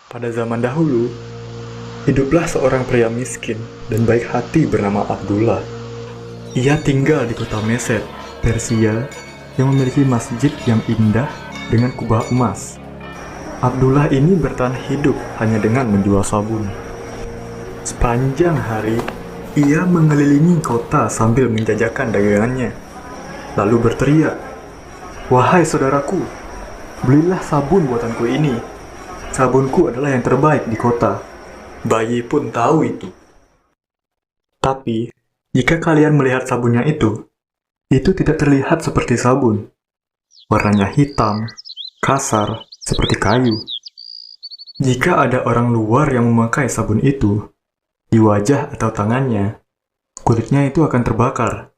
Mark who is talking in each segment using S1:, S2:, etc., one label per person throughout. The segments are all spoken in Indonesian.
S1: Pada zaman dahulu, hiduplah seorang pria miskin dan baik hati bernama Abdullah. Ia tinggal di kota Mesed, Persia, yang memiliki masjid yang indah dengan kubah emas. Abdullah ini bertahan hidup hanya dengan menjual sabun. Sepanjang hari, ia mengelilingi kota sambil menjajakan dagangannya, lalu berteriak, "Wahai saudaraku, belilah sabun buatanku ini. Sabunku adalah yang terbaik di kota." Bayi pun tahu itu. Tapi, jika kalian melihat sabunnya itu tidak terlihat seperti sabun. Warnanya hitam, kasar, seperti kayu. Jika ada orang luar yang memakai sabun itu, di wajah atau tangannya, kulitnya itu akan terbakar.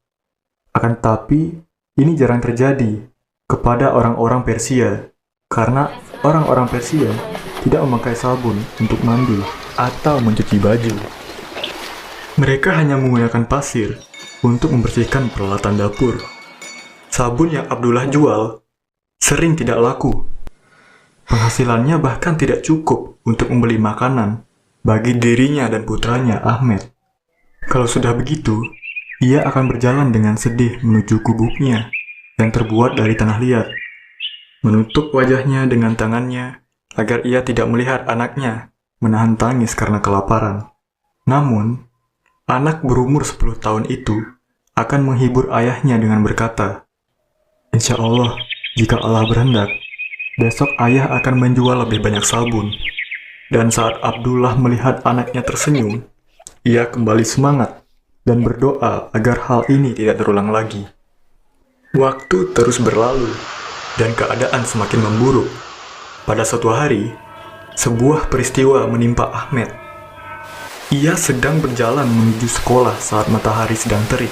S1: Akan tetapi, ini jarang terjadi kepada orang-orang Persia, karena orang-orang Persia tidak memakai sabun untuk mandi atau mencuci baju. Mereka hanya menggunakan pasir untuk membersihkan peralatan dapur. Sabun yang Abdullah jual sering tidak laku. Penghasilannya bahkan tidak cukup untuk membeli makanan bagi dirinya dan putranya Ahmed. Kalau sudah begitu, ia akan berjalan dengan sedih menuju gubuknya yang terbuat dari tanah liat, menutup wajahnya dengan tangannya agar ia tidak melihat anaknya menahan tangis karena kelaparan. Namun, anak berumur 10 tahun itu akan menghibur ayahnya dengan berkata, "Insya Allah, jika Allah berhendak, besok ayah akan menjual lebih banyak sabun." Dan saat Abdullah melihat anaknya tersenyum, ia kembali semangat dan berdoa agar hal ini tidak terulang lagi. Waktu terus berlalu, dan keadaan semakin memburuk. Pada suatu hari, sebuah peristiwa menimpa Ahmed. Ia sedang berjalan menuju sekolah saat matahari sedang terik.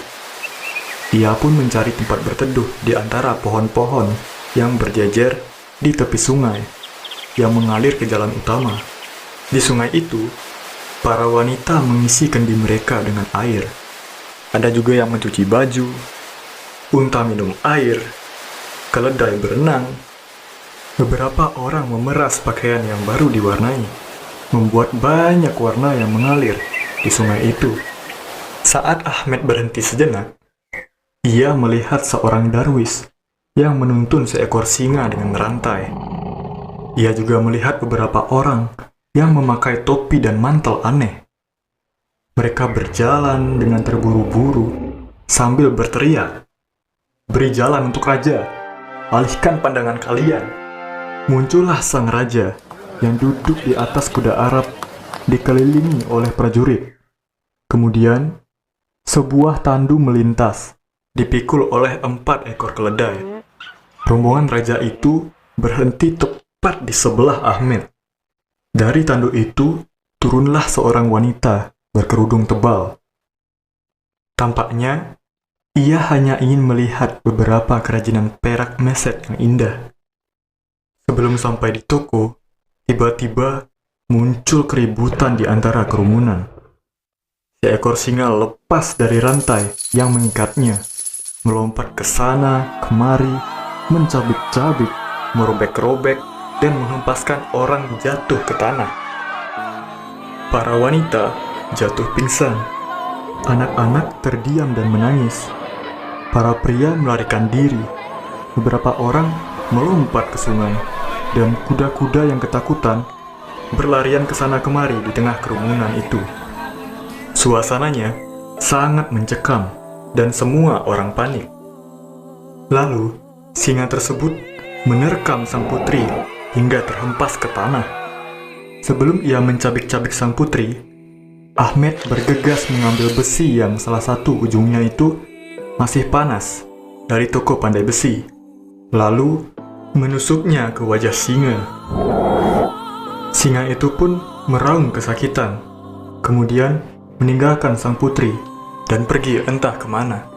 S1: Ia pun mencari tempat berteduh di antara pohon-pohon yang berjejer di tepi sungai yang mengalir ke jalan utama. Di sungai itu, para wanita mengisi kendi mereka dengan air. Ada juga yang mencuci baju, unta minum air, keledai berenang. Beberapa orang memeras pakaian yang baru diwarnai, membuat banyak warna yang mengalir di sungai itu. Saat Ahmed berhenti sejenak, ia melihat seorang darwis yang menuntun seekor singa dengan rantai. Ia juga melihat beberapa orang yang memakai topi dan mantel aneh. Mereka berjalan dengan terburu-buru sambil berteriak, "Beri jalan untuk raja, alihkan pandangan kalian." Muncullah sang raja yang duduk di atas kuda Arab dikelilingi oleh prajurit. Kemudian, sebuah tandu melintas, dipikul oleh 4 ekor keledai. Rombongan raja itu berhenti tepat di sebelah Ahmed. Dari tandu itu, turunlah seorang wanita berkerudung tebal. Tampaknya, ia hanya ingin melihat beberapa kerajinan perak Mesed yang indah. Sebelum sampai di toko, tiba-tiba muncul keributan di antara kerumunan. Seekor singa lepas dari rantai yang mengikatnya, melompat ke sana, kemari, mencabik-cabik, merobek-robek, dan menghempaskan orang jatuh ke tanah. Para wanita jatuh pingsan. Anak-anak terdiam dan menangis. Para pria melarikan diri. Beberapa orang melompat ke sungai, dan kuda-kuda yang ketakutan berlarian ke sana kemari di tengah kerumunan itu. Suasananya sangat mencekam, dan semua orang panik. Lalu, singa tersebut menerkam sang putri hingga terhempas ke tanah. Sebelum ia mencabik-cabik sang putri, Ahmed bergegas mengambil besi yang salah satu ujungnya itu masih panas dari toko pandai besi, lalu menusuknya ke wajah singa. Singa itu pun meraung kesakitan, kemudian meninggalkan sang putri dan pergi entah kemana.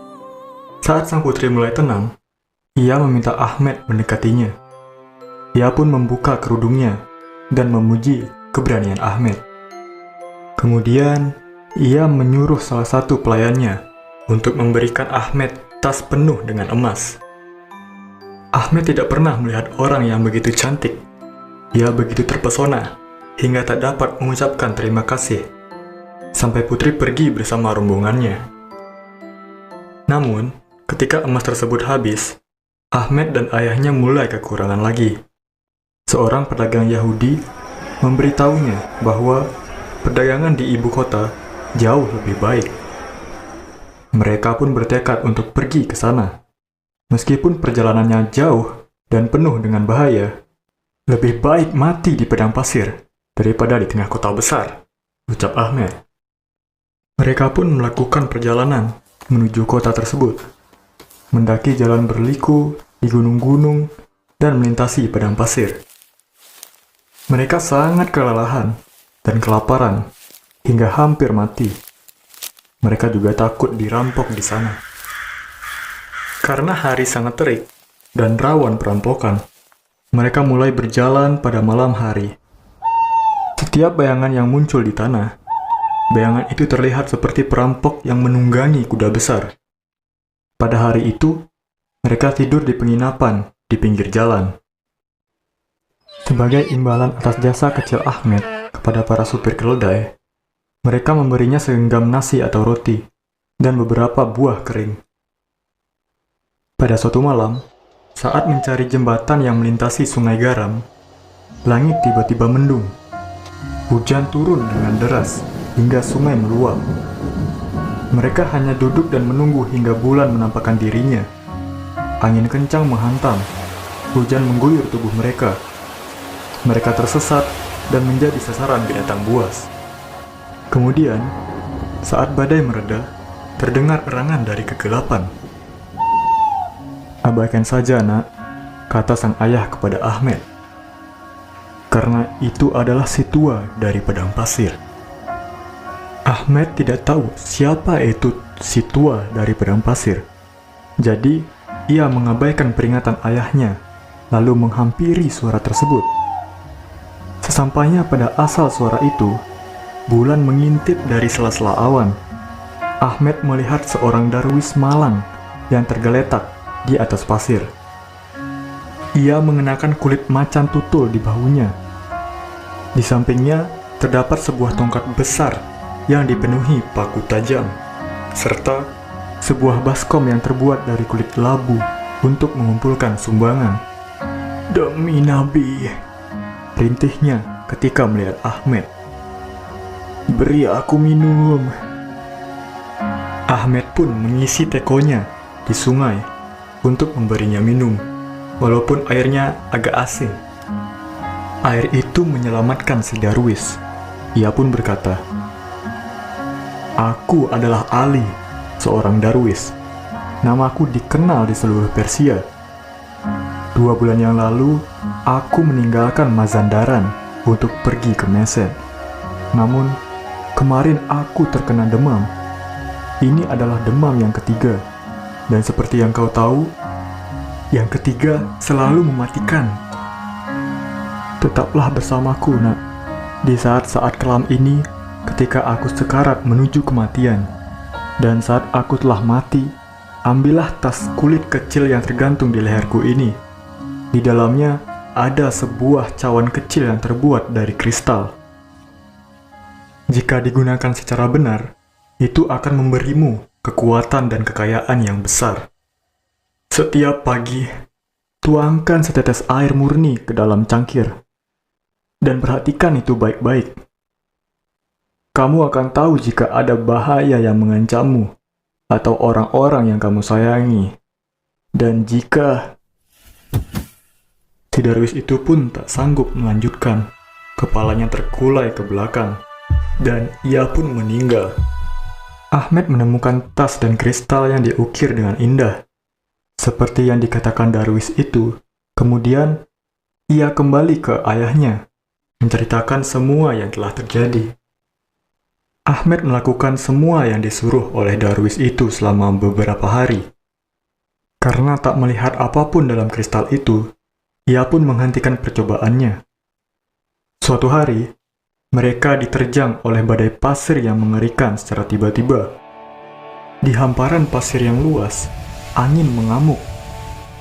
S1: Saat sang putri mulai tenang, ia meminta Ahmed mendekatinya. Ia pun membuka kerudungnya dan memuji keberanian Ahmed. Kemudian, ia menyuruh salah satu pelayannya untuk memberikan Ahmed tas penuh dengan emas. Ahmed tidak pernah melihat orang yang begitu cantik. Ia begitu terpesona hingga tak dapat mengucapkan terima kasih, sampai putri pergi bersama rombongannya. Namun, ketika emas tersebut habis, Ahmed dan ayahnya mulai kekurangan lagi. Seorang pedagang Yahudi memberitahunya bahwa perdagangan di ibu kota jauh lebih baik. Mereka pun bertekad untuk pergi ke sana. Meskipun perjalanannya jauh dan penuh dengan bahaya, lebih baik mati di padang pasir daripada di tengah kota besar, ucap Ahmed. Mereka pun melakukan perjalanan menuju kota tersebut, mendaki jalan berliku di gunung-gunung dan melintasi padang pasir. Mereka sangat kelelahan dan kelaparan hingga hampir mati. Mereka juga takut dirampok di sana. Karena hari sangat terik dan rawan perampokan, mereka mulai berjalan pada malam hari. Setiap bayangan yang muncul di tanah, bayangan itu terlihat seperti perampok yang menunggangi kuda besar. Pada hari itu, mereka tidur di penginapan di pinggir jalan. Sebagai imbalan atas jasa kecil Ahmed kepada para supir keledai, mereka memberinya segenggam nasi atau roti dan beberapa buah kering. Pada suatu malam, saat mencari jembatan yang melintasi sungai garam, langit tiba-tiba mendung. Hujan turun dengan deras hingga sungai meluap. Mereka hanya duduk dan menunggu hingga bulan menampakkan dirinya. Angin kencang menghantam, hujan mengguyur tubuh mereka. Mereka tersesat dan menjadi sasaran binatang buas. Kemudian, saat badai mereda, terdengar erangan dari kegelapan. "Abaikan saja, nak," kata sang ayah kepada Ahmed. Karena itu adalah si tua dari padang pasir. Ahmed tidak tahu siapa itu si tua dari padang pasir. Jadi, ia mengabaikan peringatan ayahnya, lalu menghampiri suara tersebut. Sesampainya pada asal suara itu, bulan mengintip dari sela-sela awan. Ahmed melihat seorang darwis malang yang tergeletak di atas pasir. Ia mengenakan kulit macan tutul di bahunya. Di sampingnya terdapat sebuah tongkat besar yang dipenuhi paku tajam, serta sebuah baskom yang terbuat dari kulit labu untuk mengumpulkan sumbangan. "Demi Nabi," rintihnya ketika melihat Ahmed. "Beri aku minum." Ahmed pun mengisi tekonya di sungai untuk memberinya minum, walaupun airnya agak asin. Air itu menyelamatkan si darwis. Ia pun berkata, "Aku adalah Ali, seorang darwis. Namaku dikenal di seluruh Persia. 2 bulan yang lalu, aku meninggalkan Mazandaran untuk pergi ke Mesir. Namun, kemarin aku terkena demam. Ini adalah demam yang ketiga. Dan seperti yang kau tahu, yang ketiga selalu mematikan. Tetaplah bersamaku, nak, di saat-saat kelam ini ketika aku sekarat menuju kematian. Dan saat aku telah mati, ambillah tas kulit kecil yang tergantung di leherku ini. Di dalamnya ada sebuah cawan kecil yang terbuat dari kristal. Jika digunakan secara benar, itu akan memberimu kekuatan dan kekayaan yang besar. Setiap pagi, tuangkan setetes air murni ke dalam cangkir. Dan perhatikan itu baik-baik. Kamu akan tahu jika ada bahaya yang mengancammu, atau orang-orang yang kamu sayangi. Dan jika... Si darwis itu pun tak sanggup melanjutkan. Kepalanya terkulai ke belakang, dan ia pun meninggal. Ahmed menemukan tas dan kristal yang diukir dengan indah. Seperti yang dikatakan darwis itu, kemudian ia kembali ke ayahnya, menceritakan semua yang telah terjadi. Ahmed melakukan semua yang disuruh oleh darwis itu selama beberapa hari. Karena tak melihat apapun dalam kristal itu, ia pun menghentikan percobaannya. Suatu hari, mereka diterjang oleh badai pasir yang mengerikan secara tiba-tiba. Di hamparan pasir yang luas, angin mengamuk.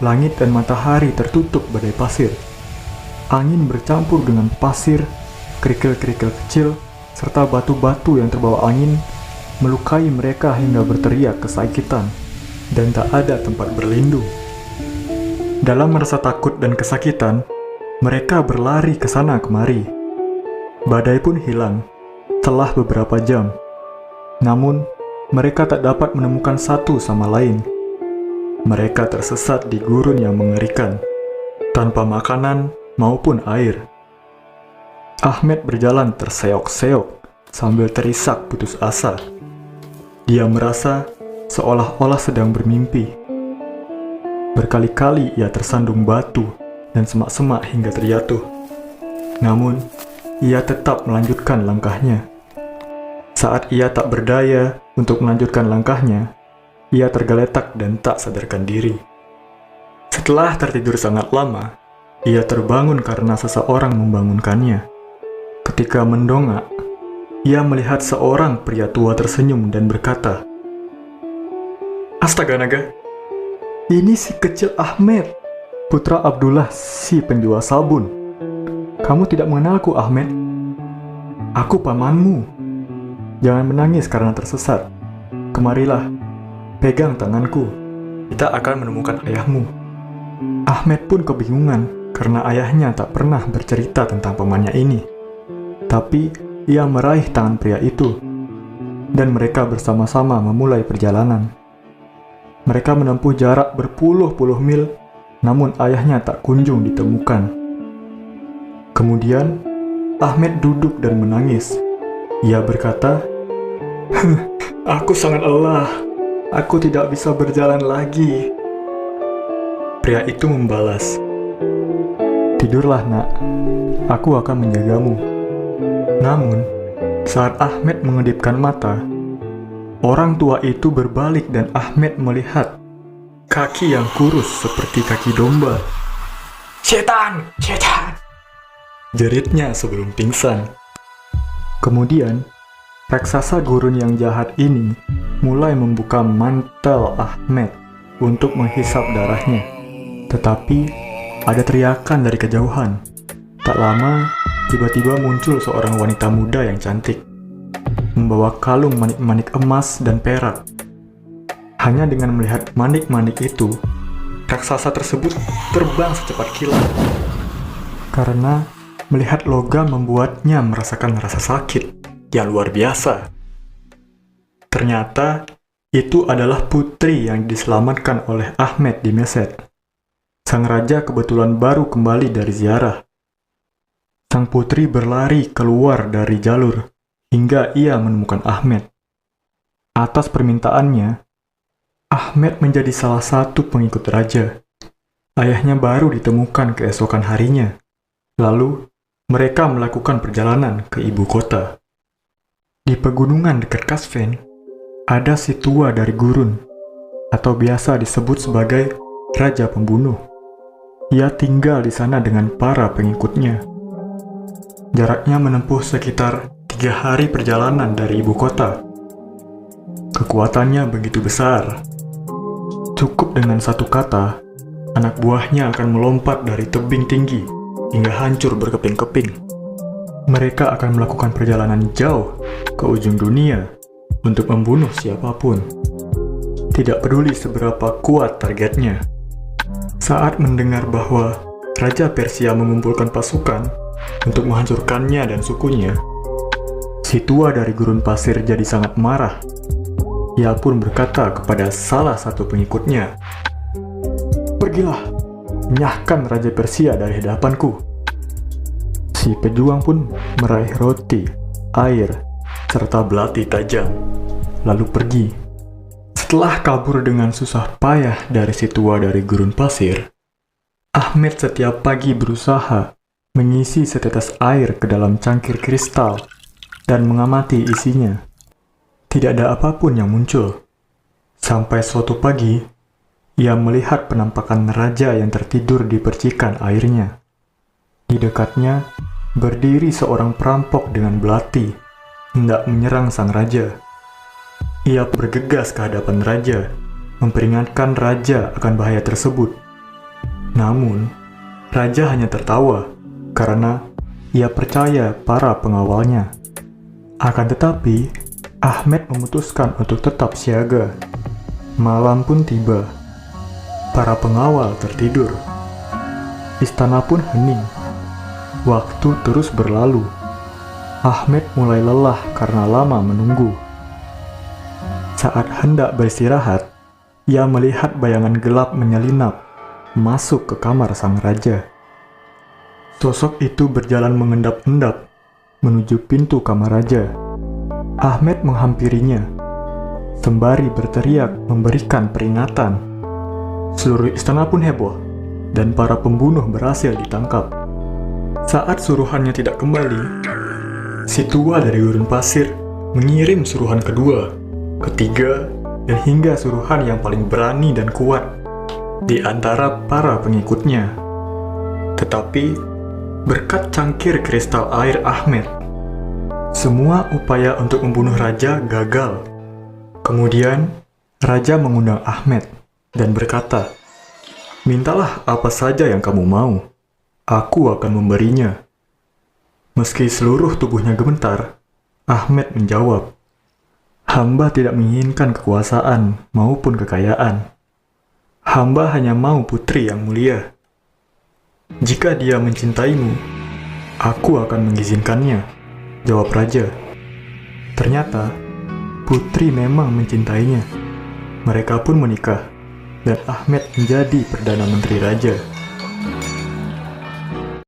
S1: Langit dan matahari tertutup badai pasir. Angin bercampur dengan pasir Kerikil-kerikil kecil serta batu-batu yang terbawa angin melukai mereka hingga berteriak kesakitan dan tak ada tempat berlindung. Dalam merasa takut dan kesakitan, mereka berlari ke sana kemari. Badai pun hilang setelah beberapa jam. Namun, mereka tak dapat menemukan satu sama lain. Mereka tersesat di gurun yang mengerikan, tanpa makanan maupun air. Ahmed berjalan terseok-seok sambil terisak putus asa. Dia merasa seolah-olah sedang bermimpi. Berkali-kali ia tersandung batu dan semak-semak hingga terjatuh. Namun, ia tetap melanjutkan langkahnya. Saat ia tak berdaya untuk melanjutkan langkahnya, ia tergeletak dan tak sadarkan diri. Setelah tertidur sangat lama, ia terbangun karena seseorang membangunkannya. Ketika mendongak, ia melihat seorang pria tua tersenyum dan berkata, "Astaga naga, ini si kecil Ahmed, putra Abdullah si penjual sabun. Kamu tidak mengenalku, Ahmed? Aku pamanmu. Jangan menangis karena tersesat. Kemarilah, pegang tanganku. Kita akan menemukan ayahmu." Ahmed pun kebingungan karena ayahnya tak pernah bercerita tentang pamannya ini. Tapi ia meraih tangan pria itu, dan mereka bersama-sama memulai perjalanan. Mereka menempuh jarak berpuluh-puluh mil, namun ayahnya tak kunjung ditemukan. Kemudian, Ahmed duduk dan menangis. Ia berkata, "Aku sangat lelah. Aku tidak bisa berjalan lagi." Pria itu membalas, "Tidurlah nak, aku akan menjagamu." Namun, saat Ahmed mengedipkan mata, orang tua itu berbalik dan Ahmed melihat kaki yang kurus seperti kaki domba. "Setan! Setan!" jeritnya sebelum pingsan. Kemudian, raksasa gurun yang jahat ini mulai membuka mantel Ahmed untuk menghisap darahnya. Tetapi, ada teriakan dari kejauhan. Tak lama, tiba-tiba muncul seorang wanita muda yang cantik, membawa kalung manik-manik emas dan perak. Hanya dengan melihat manik-manik itu, raksasa tersebut terbang secepat kilat. Karena melihat logam membuatnya merasakan rasa sakit yang luar biasa. Ternyata, itu adalah putri yang diselamatkan oleh Ahmed di Mesed. Sang raja kebetulan baru kembali dari ziarah. Sang putri berlari keluar dari jalur hingga ia menemukan Ahmed. Atas permintaannya, Ahmed menjadi salah satu pengikut raja. Ayahnya baru ditemukan keesokan harinya. Lalu, mereka melakukan perjalanan ke ibu kota. Di pegunungan dekat Kasven, ada si tua dari gurun, atau biasa disebut sebagai Raja Pembunuh. Ia tinggal di sana dengan para pengikutnya. Jaraknya menempuh sekitar 3 hari perjalanan dari ibu kota. Kekuatannya begitu besar. Cukup dengan satu kata, anak buahnya akan melompat dari tebing tinggi hingga hancur berkeping-keping. Mereka akan melakukan perjalanan jauh ke ujung dunia untuk membunuh siapapun. Tidak peduli seberapa kuat targetnya. Saat mendengar bahwa Raja Persia mengumpulkan pasukan untuk menghancurkannya dan sukunya, si tua dari gurun pasir jadi sangat marah. Ia pun berkata kepada salah satu pengikutnya, "Pergilah, nyahkan Raja Persia dari hadapanku." Si pejuang pun meraih roti, air, serta belati tajam, lalu pergi. Setelah kabur dengan susah payah dari si tua dari gurun pasir, Ahmed setiap pagi berusaha mengisi setetes air ke dalam cangkir kristal dan mengamati isinya. Tidak ada apapun yang muncul. Sampai suatu pagi, ia melihat penampakan raja yang tertidur di percikan airnya. Di dekatnya, berdiri seorang perampok dengan belati, hendak menyerang sang raja. Ia bergegas ke hadapan raja, memperingatkan raja akan bahaya tersebut. Namun, raja hanya tertawa, karena Ia percaya para pengawalnya. Akan tetapi, Ahmed memutuskan untuk tetap siaga. Malam pun tiba. Para pengawal tertidur. Istana pun hening. Waktu terus berlalu. Ahmed mulai lelah karena lama menunggu. Saat hendak beristirahat, ia melihat bayangan gelap menyelinap masuk ke kamar sang raja. Sosok itu berjalan mengendap-endap menuju pintu kamar raja. Ahmed menghampirinya, sembari berteriak memberikan peringatan. Seluruh istana pun heboh, dan para pembunuh berhasil ditangkap. Saat suruhannya tidak kembali, si tua dari gurun pasir mengirim suruhan kedua, ketiga, dan hingga suruhan yang paling berani dan kuat di antara para pengikutnya. Tetapi, berkat cangkir kristal air Ahmed, semua upaya untuk membunuh raja gagal. Kemudian, raja mengundang Ahmed dan berkata, "Mintalah apa saja yang kamu mau, aku akan memberinya." Meski seluruh tubuhnya gemetar, Ahmed menjawab, "Hamba tidak menginginkan kekuasaan maupun kekayaan. Hamba hanya mau putri yang mulia. Jika dia mencintaimu, aku akan mengizinkannya," jawab raja. Ternyata, putri memang mencintainya. Mereka pun menikah, dan Ahmed menjadi Perdana Menteri Raja.